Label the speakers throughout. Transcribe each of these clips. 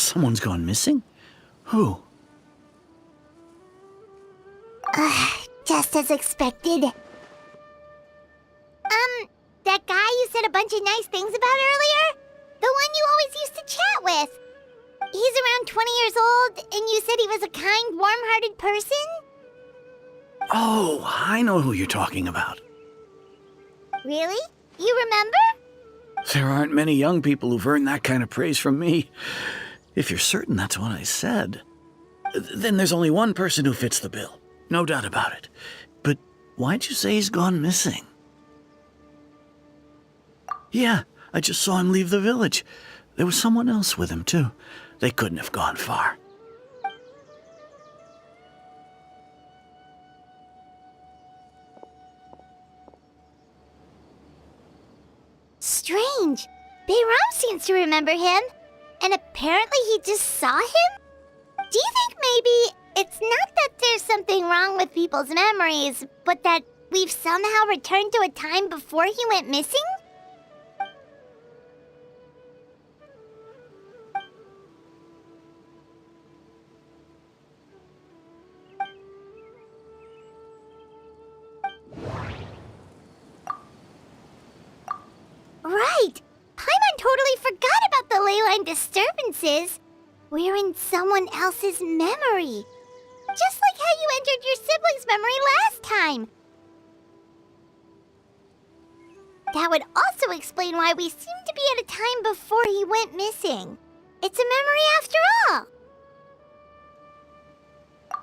Speaker 1: Someone's gone missing? Who?
Speaker 2: Just as expected. That guy you said a bunch of nice things about earlier? The one you always used to chat with. He's around 20 years old, and you said he was a kind, warm-hearted person?
Speaker 1: Oh, I know who you're talking about.
Speaker 2: Really? You remember?
Speaker 1: There aren't many young people who've earned that kind of praise from me. If you're certain that's what I said, then there's only one person who fits the bill. No doubt about it. But why'd you say he's gone missing? Yeah, I just saw him leave the village. There was someone else with him, too. They couldn't have gone far.
Speaker 2: Strange. Bayram seems to remember him. And apparently he just saw him? Do you think maybe it's not that there's something wrong with people's memories, but that we've somehow returned to a time before he went missing? Right! Paimon totally forgot about the ley line disturbances. We're in someone else's memory. Just like how you entered your sibling's memory last time. That would also explain why we seem to be at a time before he went missing. It's a memory after all.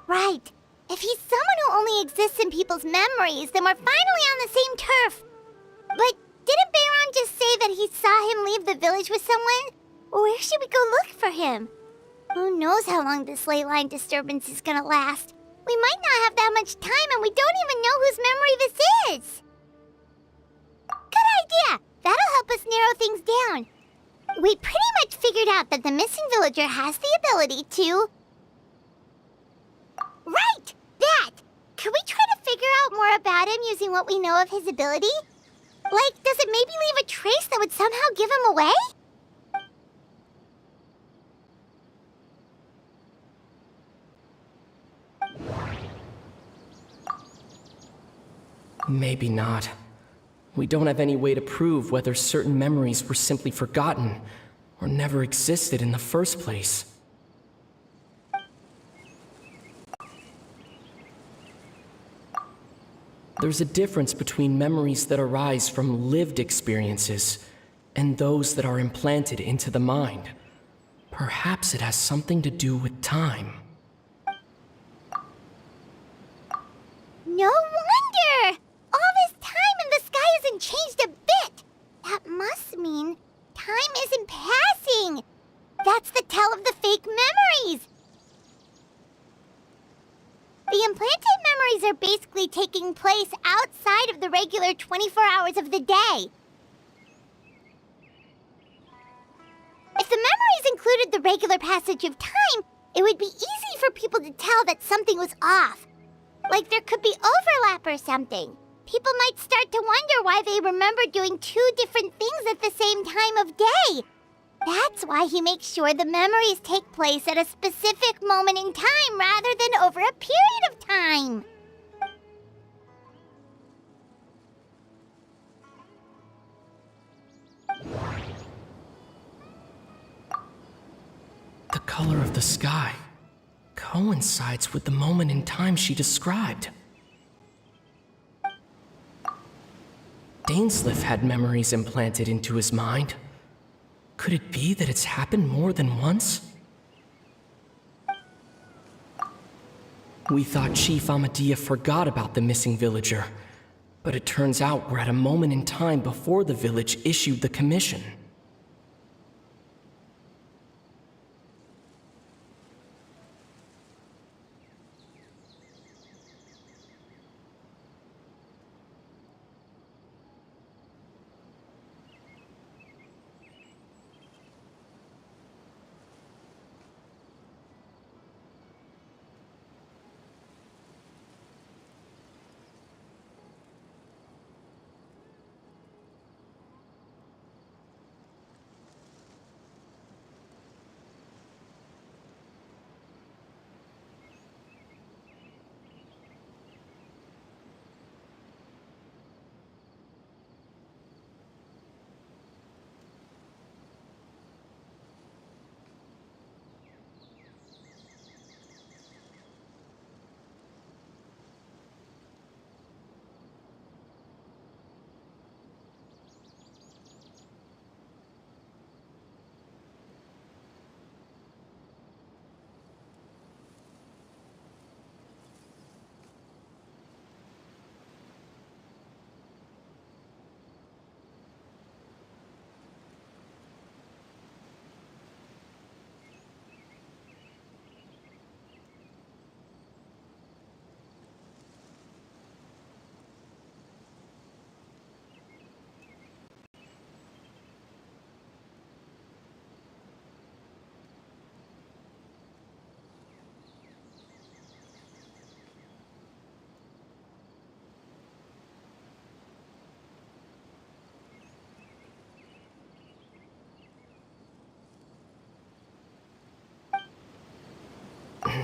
Speaker 2: Right. If he's someone who only exists in people's memories, then we're finally on the same turf. But didn't Bayron just say that he saw him leave the village with someone? Where should we go look for him? Who knows how long this ley line disturbance is gonna last? We might not have that much time, and we don't even know whose memory this is. Good idea! That'll help us narrow things down. We pretty much figured out that the missing villager has the ability to... Right! That! Could we try to figure out more about him using what we know of his ability? Like, does it maybe leave a trace that would somehow give him away?
Speaker 3: Maybe not. We don't have any way to prove whether certain memories were simply forgotten or never existed in the first place. There's a difference between memories that arise from lived experiences and those that are implanted into the mind. Perhaps it has something to do with time.
Speaker 2: No wonder! All this time and the sky hasn't changed a bit! That must mean time isn't passing! That's the tell of the fake memories! The implanted memories are basically taking place outside of the regular 24 hours of the day. If the memories included the regular passage of time, it would be easy for people to tell that something was off. Like there could be overlap or something. People might start to wonder why they remember doing two different things at the same time of day. That's why he makes sure the memories take place at a specific moment in time rather than over a period of time.
Speaker 3: The color of the sky coincides with the moment in time she described. Dainsleif had memories implanted into his mind. Could it be that it's happened more than once? We thought Chief Amadea forgot about the missing villager, but it turns out we're at a moment in time before the village issued the commission.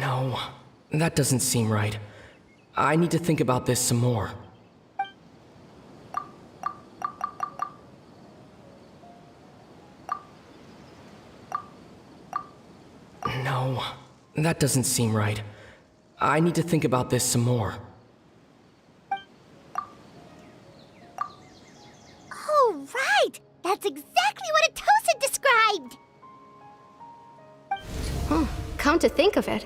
Speaker 3: No, that doesn't seem right. I need to think about this some more. No, that doesn't seem right. I need to think about this some more.
Speaker 2: Oh, right! That's exactly what Atosa described!
Speaker 4: Come to think of it,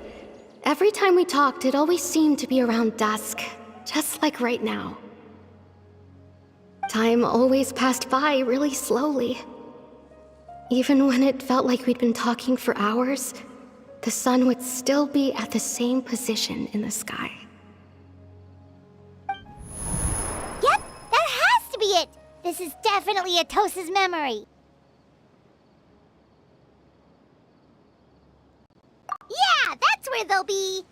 Speaker 4: every time we talked, it always seemed to be around dusk, just like right now. Time always passed by really slowly. Even when it felt like we'd been talking for hours, the sun would still be at the same position in the sky.
Speaker 2: Yep, that has to be it! This is definitely Atosa's memory. Yeah, that's where they'll be!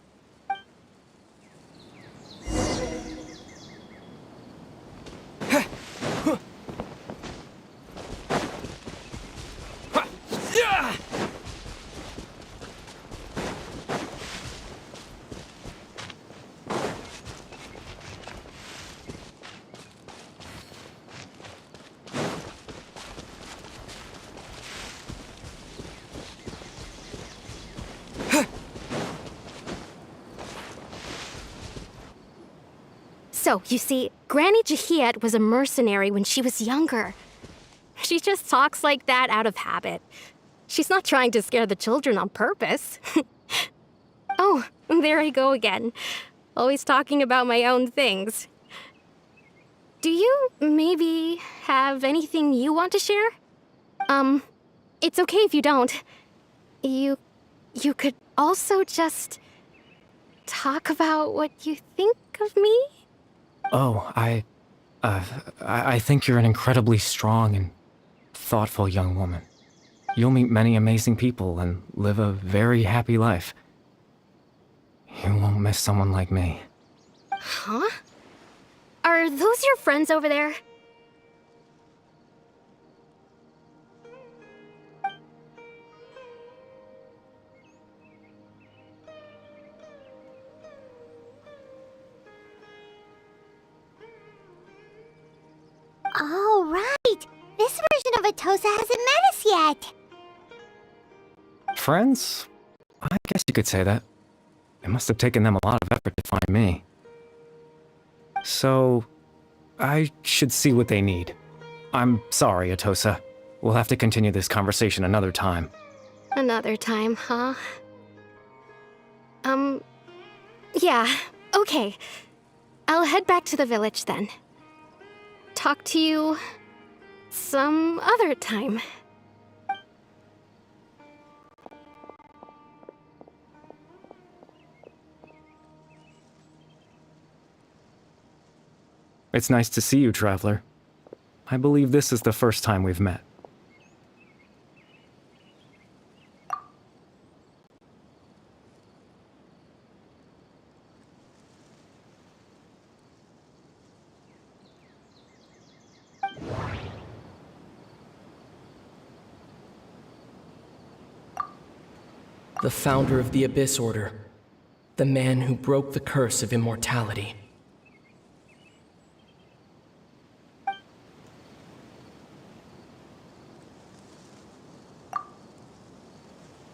Speaker 4: So, you see, Granny Jahiet was a mercenary when she was younger. She just talks like that out of habit. She's not trying to scare the children on purpose. Oh, there I go again. Always talking about my own things. Do you maybe have anything you want to share? It's okay if you don't. You could also just talk about what you think of me?
Speaker 5: Oh, I think you're an incredibly strong and thoughtful young woman. You'll meet many amazing people and live a very happy life. You won't miss someone like me.
Speaker 4: Huh? Are those your friends over there?
Speaker 2: Oh, right! This version of Atosa hasn't met us yet!
Speaker 5: Friends? I guess you could say that. It must have taken them a lot of effort to find me. So, I should see what they need. I'm sorry, Atosa. We'll have to continue this conversation another time.
Speaker 4: Another time, huh? Yeah, okay. I'll head back to the village then. Talk to you some other time.
Speaker 5: It's nice to see you, Traveler. I believe this is the first time we've met.
Speaker 3: The founder of the Abyss Order. The man who broke the curse of immortality.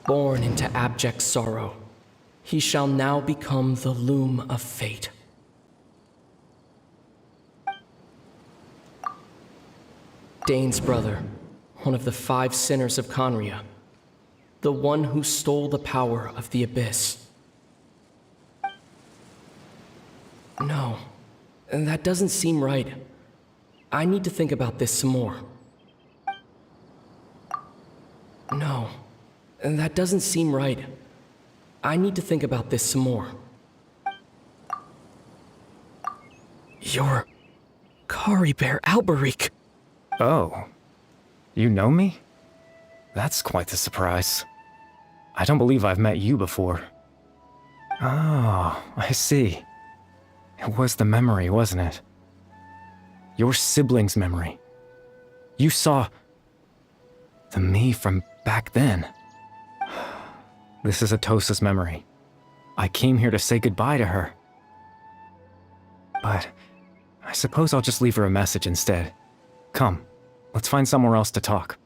Speaker 3: Born into abject sorrow, he shall now become the loom of fate. Dane's brother, one of the 5 sinners of Conria. The one who stole the power of the Abyss. No, that doesn't seem right. I need to think about this some more. No, that doesn't seem right. I need to think about this some more. You're Caribert Alberic.
Speaker 5: Oh, you know me? That's quite the surprise. I don't believe I've met you before. Oh, I see. It was the memory, wasn't it? Your sibling's memory. You saw the me from back then. This is Atosa's memory. I came here to say goodbye to her. But I suppose I'll just leave her a message instead. Come, let's find somewhere else to talk.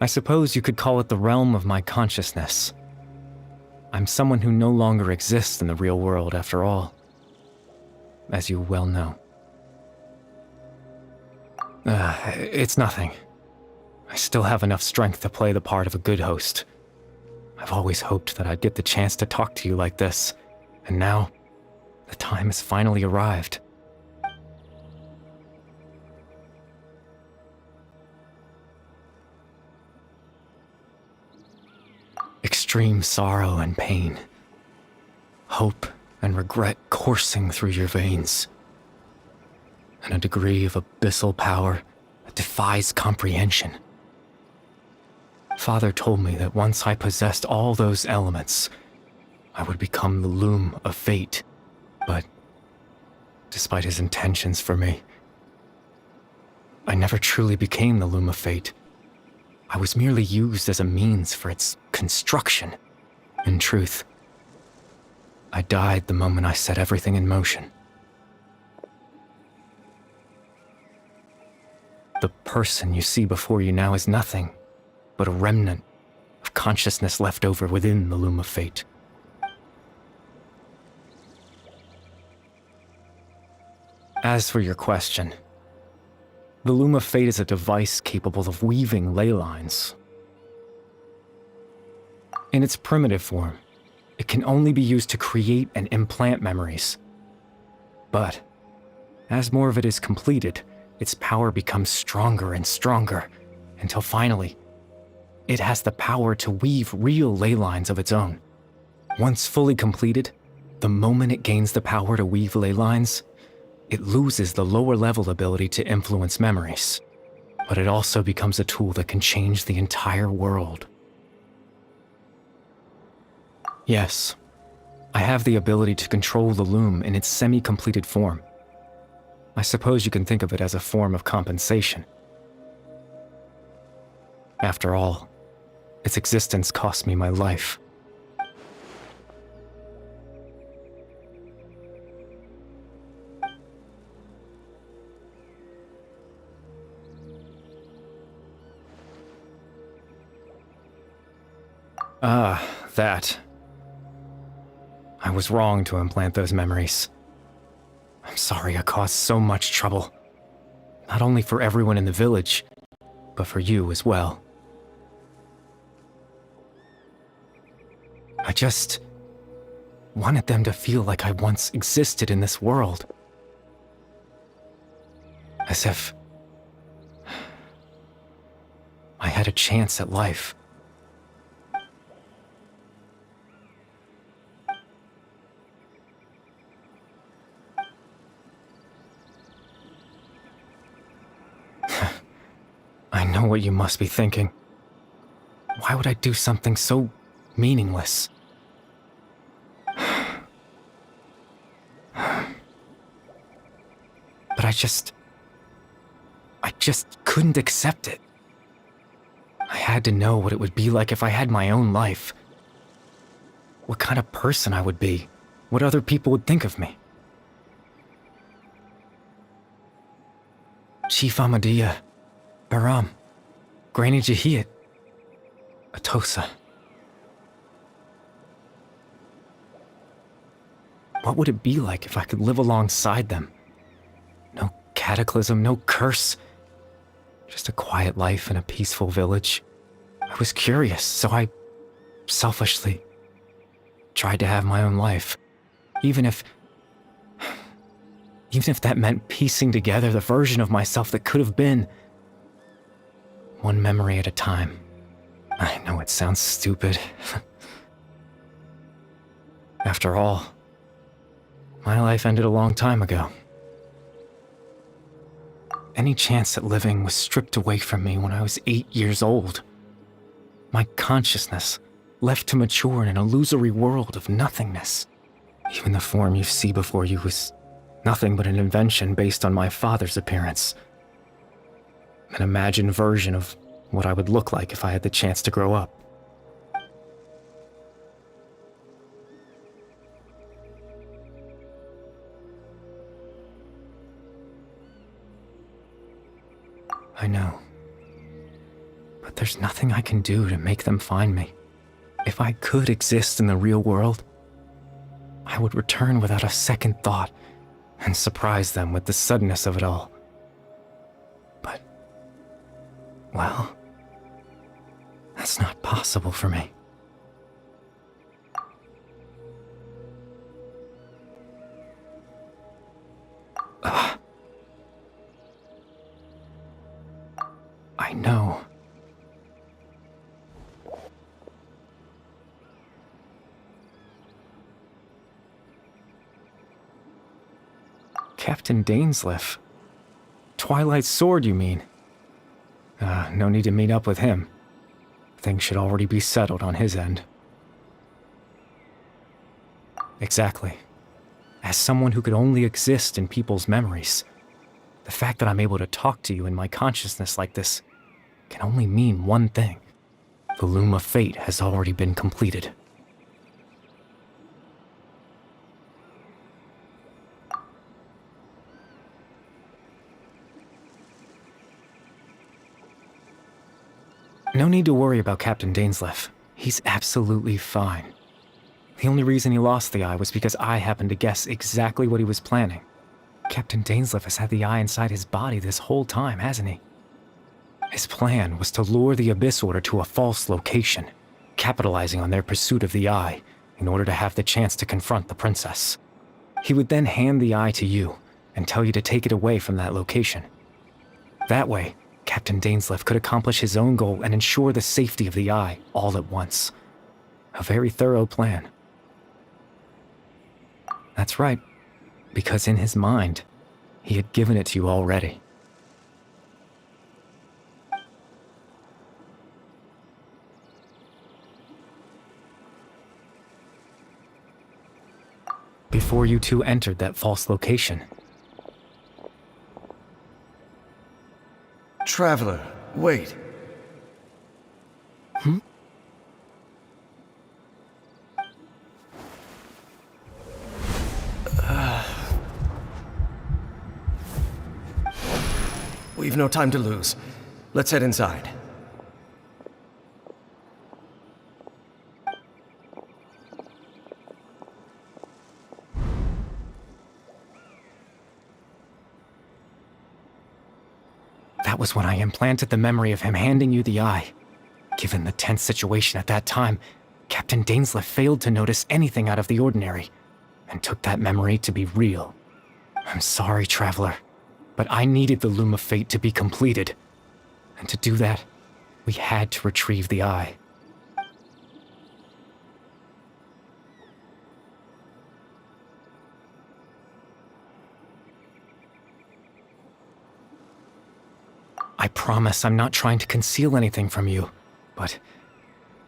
Speaker 5: I suppose you could call it the realm of my consciousness. I'm someone who no longer exists in the real world, after all, as you well know. It's nothing. I still have enough strength to play the part of a good host. I've always hoped that I'd get the chance to talk to you like this, and now, the time has finally arrived. Extreme sorrow and pain, hope and regret coursing through your veins, and a degree of abyssal power that defies comprehension. Father told me that once I possessed all those elements, I would become the loom of fate, but despite his intentions for me, I never truly became the loom of fate. I was merely used as a means for its construction. In truth, I died the moment I set everything in motion. The person you see before you now is nothing but a remnant of consciousness left over within the loom of fate. As for your question, the loom of fate is a device capable of weaving ley lines. In its primitive form, it can only be used to create and implant memories. But as more of it is completed, its power becomes stronger and stronger, until finally, it has the power to weave real ley lines of its own. Once fully completed, the moment it gains the power to weave ley lines, it loses the lower-level ability to influence memories, but it also becomes a tool that can change the entire world. Yes, I have the ability to control the loom in its semi-completed form. I suppose you can think of it as a form of compensation. After all, its existence cost me my life. That. I was wrong to implant those memories. I'm sorry I caused so much trouble. Not only for everyone in the village, but for you as well. I just wanted them to feel like I once existed in this world. As if I had a chance at life. know what you must be thinking. Why would I do something so meaningless? But I just couldn't accept it. I had to know what it would be like if I had my own life. What kind of person I would be. What other people would think of me. Chief Ahmadiyya, Baram, Granny Jahiyat, Atosa. What would it be like if I could live alongside them? No cataclysm, no curse. Just a quiet life in a peaceful village. I was curious, so I selfishly tried to have my own life. Even if that meant piecing together the version of myself that could have been. One memory at a time. I know it sounds stupid. After all, my life ended a long time ago. Any chance at living was stripped away from me when I was 8 years old. My consciousness left to mature in an illusory world of nothingness. Even the form you see before you was nothing but an invention based on my father's appearance. An imagined version of what I would look like if I had the chance to grow up. I know. But there's nothing I can do to make them find me. If I could exist in the real world, I would return without a second thought and surprise them with the suddenness of it all. But, well, that's not possible for me. I know. Captain Dainsleif. Twilight Sword, you mean? No need to meet up with him. Things should already be settled on his end. Exactly. As someone who could only exist in people's memories, the fact that I'm able to talk to you in my consciousness like this can only mean one thing. The loom of fate has already been completed. No need to worry about Captain Dainsleif. He's absolutely fine. The only reason he lost the eye was because I happened to guess exactly what he was planning. Captain Dainsleif has had the eye inside his body this whole time, hasn't he? His plan was to lure the Abyss Order to a false location, capitalizing on their pursuit of the eye in order to have the chance to confront the princess. He would then hand the eye to you and tell you to take it away from that location. That way, Captain Dainsleif could accomplish his own goal and ensure the safety of the eye all at once. A very thorough plan. That's right, because in his mind, he had given it to you already. Before you two entered that false location.
Speaker 6: Traveler, wait. We've no time to lose. Let's head inside.
Speaker 5: That was when I implanted the memory of him handing you the eye. Given the tense situation at that time, Captain Dainsleif failed to notice anything out of the ordinary, and took that memory to be real. I'm sorry, Traveler, but I needed the Loom of Fate to be completed. And to do that, we had to retrieve the eye. I promise I'm not trying to conceal anything from you, but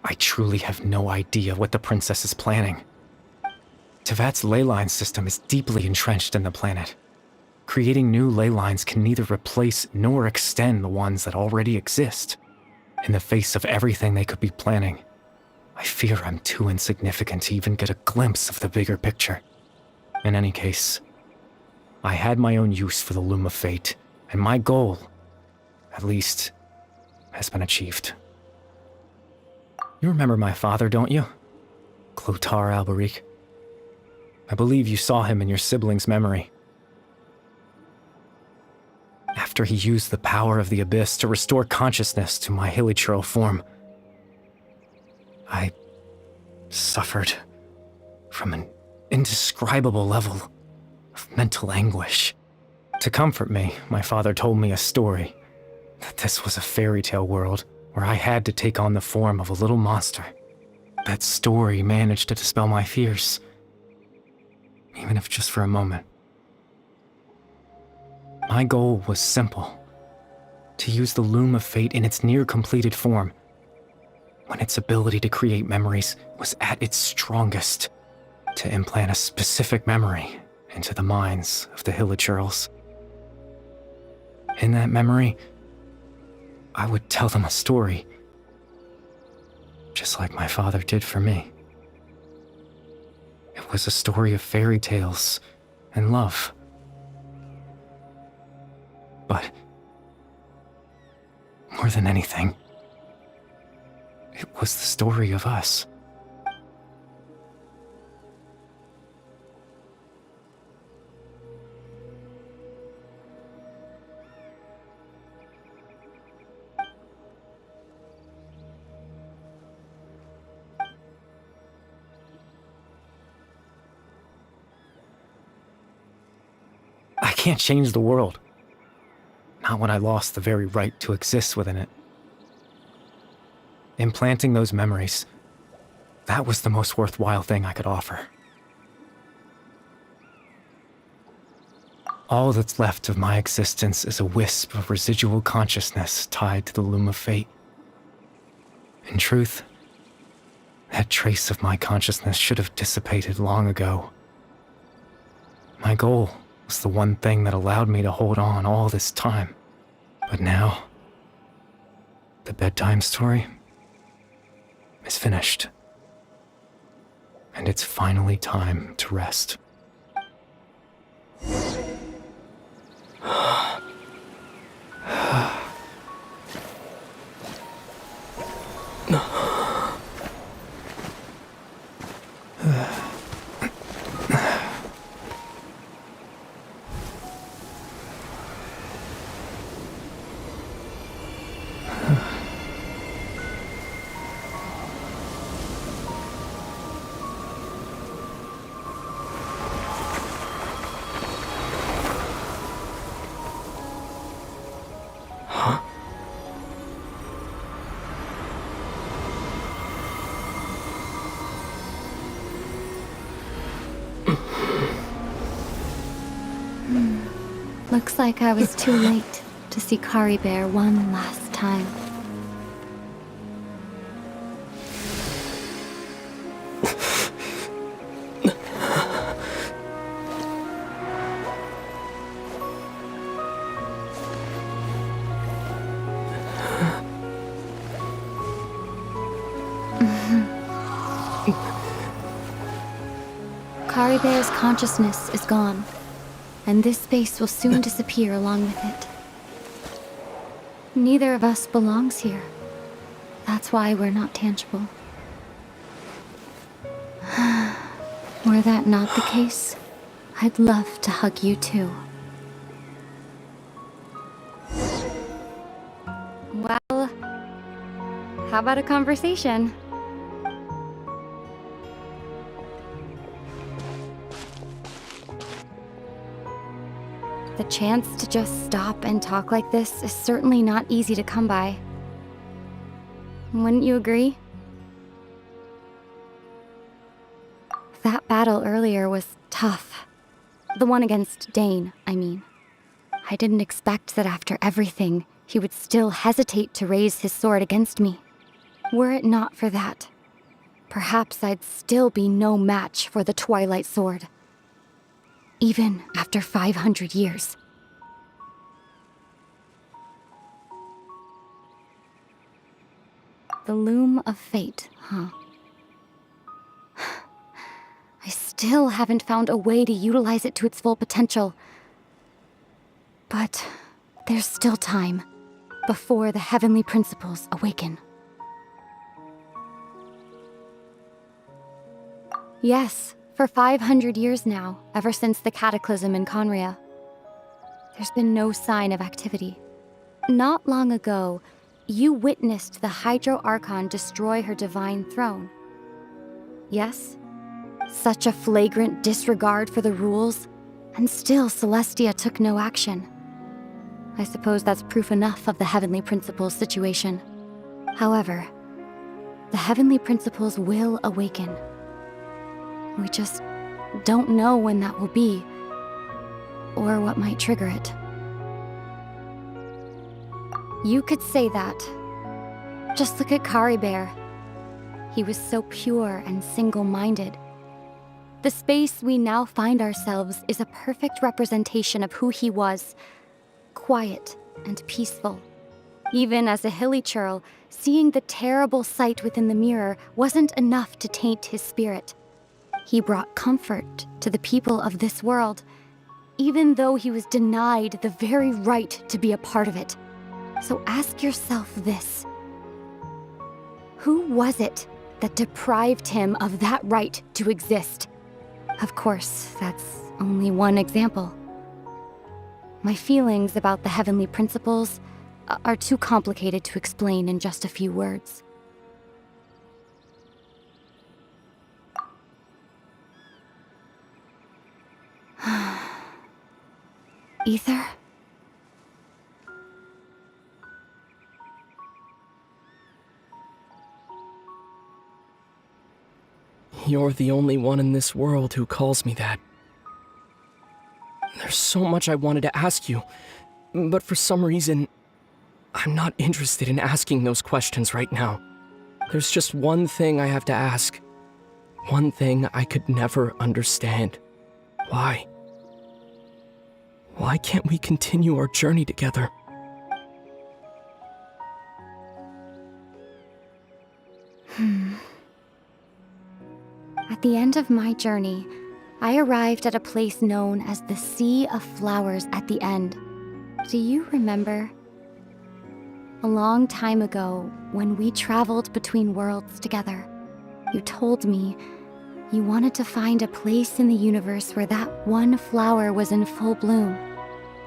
Speaker 5: I truly have no idea what the princess is planning. Tevat's ley line system is deeply entrenched in the planet. Creating new ley lines can neither replace nor extend the ones that already exist. In the face of everything they could be planning, I fear I'm too insignificant to even get a glimpse of the bigger picture. In any case, I had my own use for the Loom of Fate, and my goal, at least, has been achieved. You remember my father, don't you? Clotar Alberic. I believe you saw him in your sibling's memory. After he used the power of the Abyss to restore consciousness to my hilichurl form, I suffered from an indescribable level of mental anguish. To comfort me, my father told me a story, that this was a fairy tale world where I had to take on the form of a little monster. That story managed to dispel my fears, even if just for a moment. My goal was simple: to use the Loom of Fate in its near-completed form, when its ability to create memories was at its strongest, to implant a specific memory into the minds of the hilichurls. In that memory, I would tell them a story, just like my father did for me. It was a story of fairy tales and love. But more than anything, it was the story of us. I can't change the world. Not when I lost the very right to exist within it. Implanting those memories, that was the most worthwhile thing I could offer. All that's left of my existence is a wisp of residual consciousness tied to the Loom of Fate. In truth, that trace of my consciousness should have dissipated long ago. My goal was the one thing that allowed me to hold on all this time. But now, the bedtime story is finished. And it's finally time to rest.
Speaker 2: Looks like I was too late to see Caribert one last time. Caribert's consciousness is gone, and this space will soon disappear along with it. Neither of us belongs here. That's why we're not tangible. Were that not the case, I'd love to hug you too. Well, how about a conversation? The chance to just stop and talk like this is certainly not easy to come by. Wouldn't you agree? That battle earlier was tough. The one against Dane, I mean. I didn't expect that after everything,
Speaker 7: he would still hesitate to raise his sword against me. Were it not for that, perhaps I'd still be no match for the Twilight Sword. Even after 500 years. The loom of fate, huh? I still haven't found a way to utilize it to its full potential. But there's still time before the heavenly principles awaken. Yes, for 500 years now, ever since the cataclysm in Conria, there's been no sign of activity. Not long ago, you witnessed the Hydro Archon destroy her divine throne. Yes? Such a flagrant disregard for the rules, and still Celestia took no action. I suppose that's proof enough of the Heavenly Principles situation. However, the Heavenly Principles will awaken. We just don't know when that will be, or what might trigger it. You could say that. Just look at Caribert. He was so pure and single-minded. The space we now find ourselves is a perfect representation of who he was. Quiet and peaceful. Even as a hilly churl, seeing the terrible sight within the mirror wasn't enough to taint his spirit. He brought comfort to the people of this world, even though he was denied the very right to be a part of it. So ask yourself this. Who was it that deprived him of that right to exist? Of course, that's only one example. My feelings about the heavenly principles are too complicated to explain in just a few words. Ether?
Speaker 3: You're the only one in this world who calls me that. There's so much I wanted to ask you, but for some reason, I'm not interested in asking those questions right now. There's just one thing I have to ask. One thing I could never understand. Why? Why can't we continue our journey together?
Speaker 7: At the end of my journey, I arrived at a place known as the Sea of Flowers at the end. Do you remember? A long time ago, when we traveled between worlds together, you told me you wanted to find a place in the universe where that one flower was in full bloom.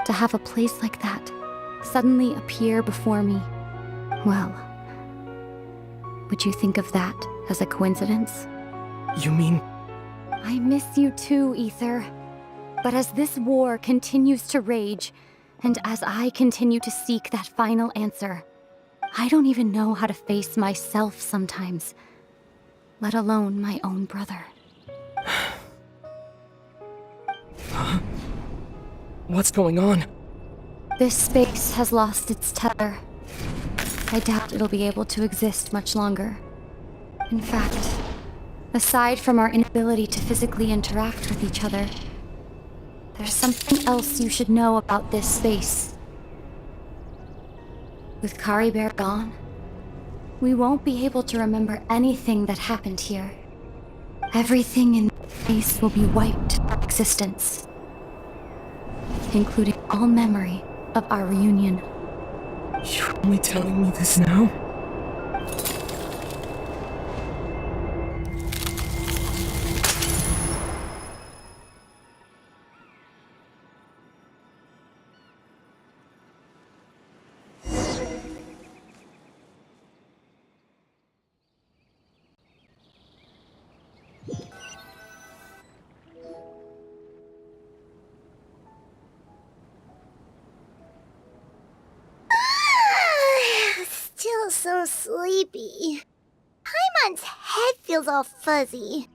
Speaker 7: To have a place like that suddenly appear before me. Well, would you think of that as a coincidence?
Speaker 3: You mean...
Speaker 7: I miss you too, Ether. But as this war continues to rage, and as I continue to seek that final answer, I don't even know how to face myself sometimes, let alone my own brother.
Speaker 3: What's going on?
Speaker 7: This space has lost its tether. I doubt it'll be able to exist much longer. In fact, aside from our inability to physically interact with each other, there's something else you should know about this space. With Caribert gone, we won't be able to remember anything that happened here. Everything in this space will be wiped from existence, including all memory of our reunion.
Speaker 3: You're only telling me this now?
Speaker 2: Still so sleepy. Paimon's head feels all fuzzy.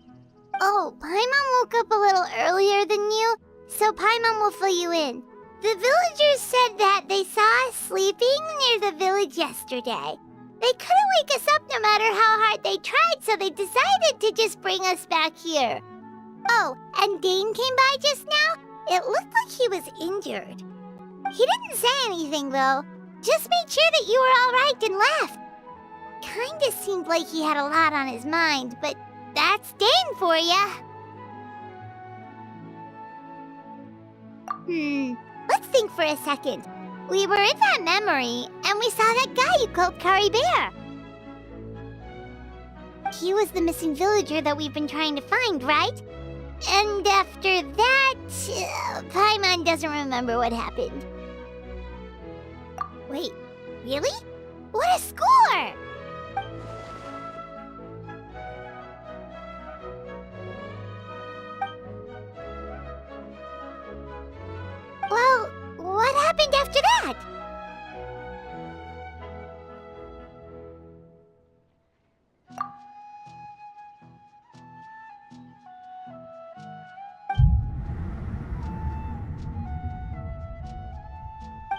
Speaker 2: Oh, Paimon woke up a little earlier than you, so Paimon will fill you in. The villagers said that they saw us sleeping near the village yesterday. They couldn't wake us up no matter how hard they tried, so they decided to just bring us back here. Oh, and Dane came by just now. It looked like he was injured. He didn't say anything, though. Just made sure that you were all right and left. Kinda seemed like he had a lot on his mind, but that's Dane for ya. Let's think for a second. We were in that memory, and we saw that guy you called Caribert. He was the missing villager that we've been trying to find, right? And after that, Paimon doesn't remember what happened. Wait, really? What a score! Well, what happened after that?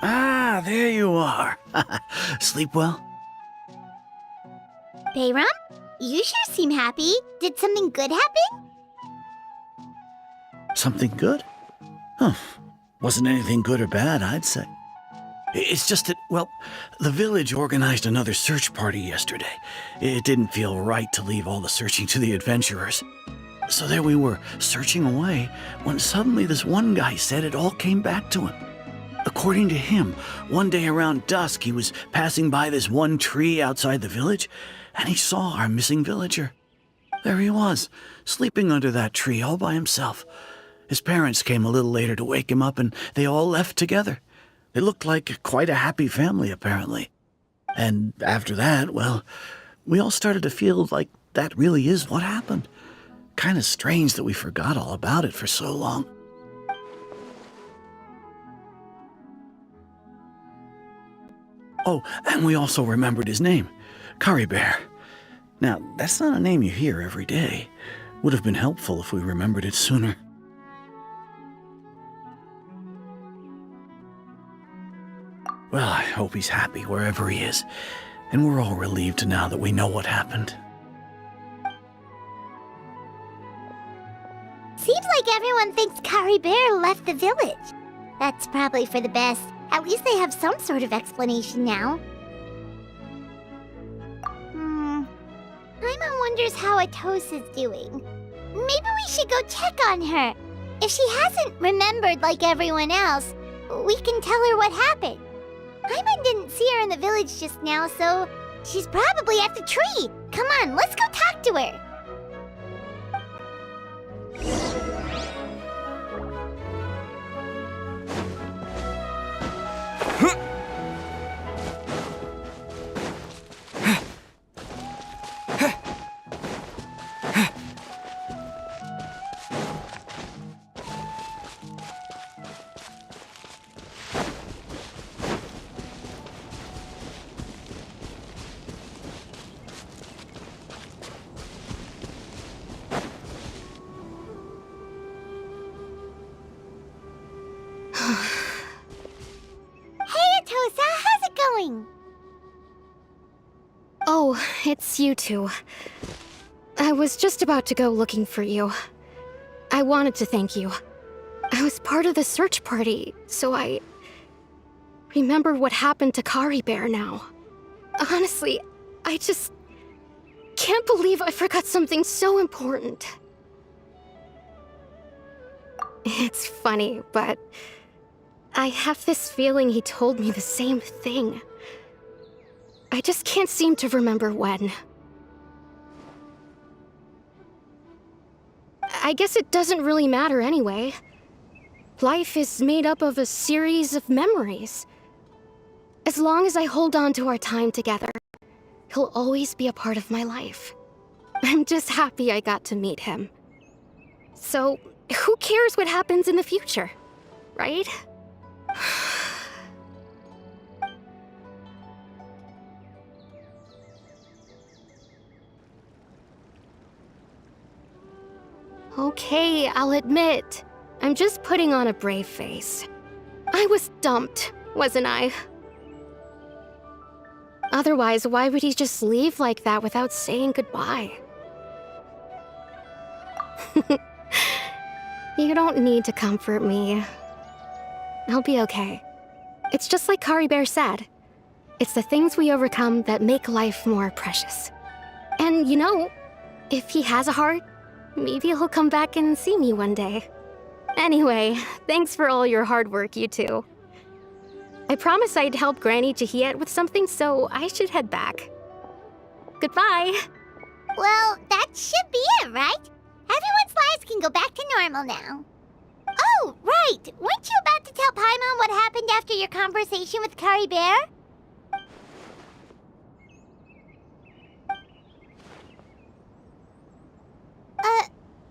Speaker 1: Ah, there you are. Sleep well?
Speaker 2: Bayram? You sure seem happy. Did something good happen?
Speaker 1: Something good? Huh. Wasn't anything good or bad, I'd say. It's just that, well, the village organized another search party yesterday. It didn't feel right to leave all the searching to the adventurers. So there we were, searching away, when suddenly this one guy said it all came back to him. According to him, one day around dusk, he was passing by this one tree outside the village, and he saw our missing villager. There he was, sleeping under that tree all by himself. His parents came a little later to wake him up, and they all left together. They looked like quite a happy family, apparently. And after that, well, we all started to feel like that really is what happened. Kind of strange that we forgot all about it for so long. Oh, and we also remembered his name, Caribert. Now, that's not a name you hear every day. Would have been helpful if we remembered it sooner. Well, I hope he's happy wherever he is, and we're all relieved now that we know what happened.
Speaker 2: Seems like everyone thinks Caribert left the village. That's probably for the best. At least they have some sort of explanation now. Paimon wonders how Atosa's doing. Maybe we should go check on her. If she hasn't remembered like everyone else, we can tell her what happened. Paimon didn't see her in the village just now, so she's probably at the tree. Come on, let's go talk to her.
Speaker 4: Oh, it's you two. I was just about to go looking for you. I wanted to thank you. I was part of the search party, so I remembered what happened to Caribert now. Honestly, I just can't believe I forgot something so important. It's funny, but I have this feeling he told me the same thing. I just can't seem to remember when. I guess it doesn't really matter anyway. Life is made up of a series of memories. As long as I hold on to our time together, he'll always be a part of my life. I'm just happy I got to meet him. So, who cares what happens in the future, right? Okay, I'll admit, I'm just putting on a brave face. I was dumped, wasn't I? Otherwise, why would he just leave like that without saying goodbye? You don't need to comfort me. I'll be okay. It's just like Caribert said. It's the things we overcome that make life more precious. And you know, if he has a heart, maybe he'll come back and see me one day. Anyway, thanks for all your hard work, you two. I promised I'd help Granny Jahiet with something, so I should head back. Goodbye.
Speaker 2: Well, that should be it, right? Everyone's lives can go back to normal now. Oh, right! Weren't you about to tell Paimon what happened after your conversation with Caribert?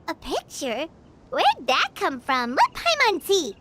Speaker 2: A picture? Where'd that come from? Let Paimon see.